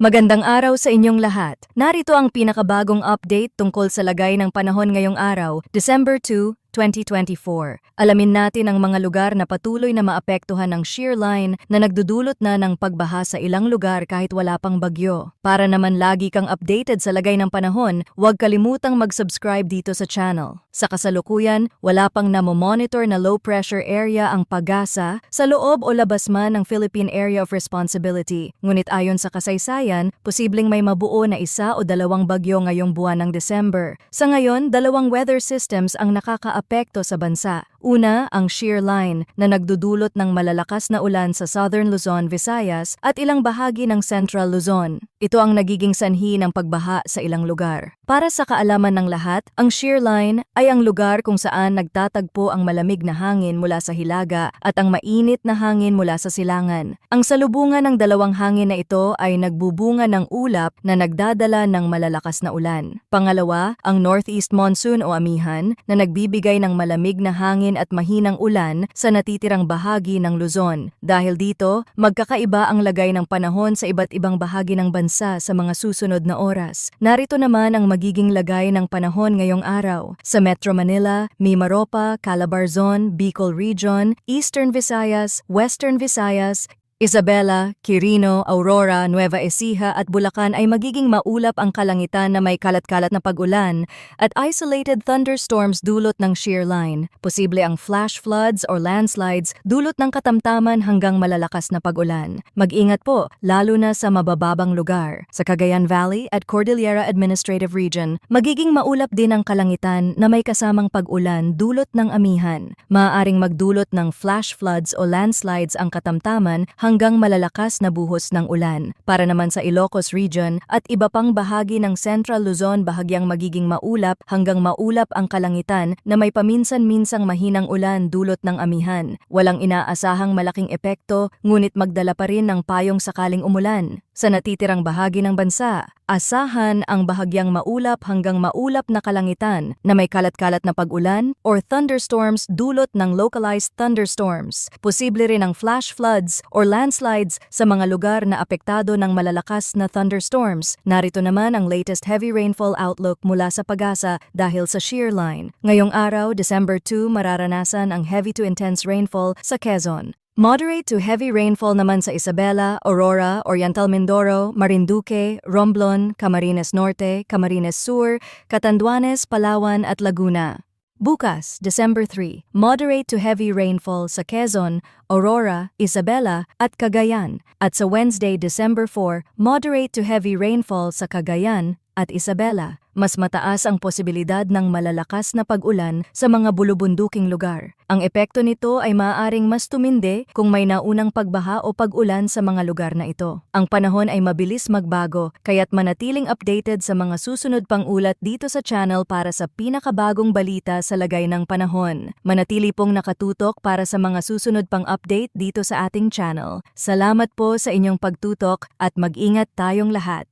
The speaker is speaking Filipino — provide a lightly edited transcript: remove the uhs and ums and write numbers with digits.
Magandang araw sa inyong lahat. Narito ang pinakabagong update tungkol sa lagay ng panahon ngayong araw, December 2, 2024. Alamin natin ang mga lugar na patuloy na maapektuhan ng shear line na nagdudulot na ng pagbaha sa ilang lugar kahit wala pang bagyo. Para naman lagi kang updated sa lagay ng panahon, huwag kalimutang mag-subscribe dito sa channel. Sa kasalukuyan, wala pang namomonitor na low pressure area ang Pag-asa sa loob o labas man ng Philippine Area of Responsibility. Ngunit ayon sa kasaysayan, posibleng may mabuo na isa o dalawang bagyo ngayong buwan ng December. Sa ngayon, dalawang weather systems ang nakakaapekto sa bansa. Una, ang shear line na nagdudulot ng malalakas na ulan sa Southern Luzon, Visayas at ilang bahagi ng Central Luzon. Ito ang nagiging sanhi ng pagbaha sa ilang lugar. Para sa kaalaman ng lahat, ang shear line ay ang lugar kung saan nagtatagpo ang malamig na hangin mula sa hilaga at ang mainit na hangin mula sa silangan. Ang salubungan ng dalawang hangin na ito ay nagbubunga ng ulap na nagdadala ng malalakas na ulan. Pangalawa, ang northeast monsoon o amihan na nagbibigay ng malamig na hangin at mahinang ulan sa natitirang bahagi ng Luzon. Dahil dito, magkakaiba ang lagay ng panahon sa iba't ibang bahagi ng bansa sa mga susunod na oras. Narito naman ang magiging lagay ng panahon ngayong araw. Sa Metro Manila, Mimaropa, Calabarzon, Bicol Region, Eastern Visayas, Western Visayas, Isabela, Quirino, Aurora, Nueva Ecija at Bulacan ay magiging maulap ang kalangitan na may kalat-kalat na pag-ulan at isolated thunderstorms dulot ng shear line. Posible ang flash floods or landslides dulot ng katamtaman hanggang malalakas na pag-ulan. Mag-ingat po, lalo na sa mabababang lugar. Sa Cagayan Valley at Cordillera Administrative Region, magiging maulap din ang kalangitan na may kasamang pag-ulan dulot ng amihan. Maaaring magdulot ng flash floods o landslides ang katamtaman hanggang malalakas na buhos ng ulan. Para naman sa Ilocos Region at iba pang bahagi ng Central Luzon, bahagyang magiging maulap hanggang maulap ang kalangitan na may paminsan-minsang mahinang ulan dulot ng amihan. Walang inaasahang malaking epekto, ngunit magdala pa rin ng payong sakaling umulan. Sa natitirang bahagi ng bansa, asahan ang bahagyang maulap hanggang maulap na kalangitan na may kalat-kalat na pag-ulan or thunderstorms dulot ng localized thunderstorms. Posible rin ang flash floods or landslides sa mga lugar na apektado ng malalakas na thunderstorms. Narito naman ang latest heavy rainfall outlook mula sa Pag-asa dahil sa shear line. Ngayong araw, December 2, mararanasan ang heavy to intense rainfall sa Quezon. Moderate to heavy rainfall naman sa Isabela, Aurora, Oriental Mindoro, Marinduque, Romblon, Camarines Norte, Camarines Sur, Catanduanes, Palawan at Laguna. Bukas, December 3, moderate to heavy rainfall sa Quezon, Aurora, Isabela at Cagayan. At sa Wednesday, December 4, moderate to heavy rainfall sa Cagayan at Isabela. Mas mataas ang posibilidad ng malalakas na pag-ulan sa mga bulubunduking lugar. Ang epekto nito ay maaaring mas tumindi kung may naunang pagbaha o pag-ulan sa mga lugar na ito. Ang panahon ay mabilis magbago, kaya't manatiling updated sa mga susunod pang ulat dito sa channel para sa pinakabagong balita sa lagay ng panahon. Manatili pong nakatutok para sa mga susunod pang update dito sa ating channel. Salamat po sa inyong pagtutok at mag-ingat tayong lahat.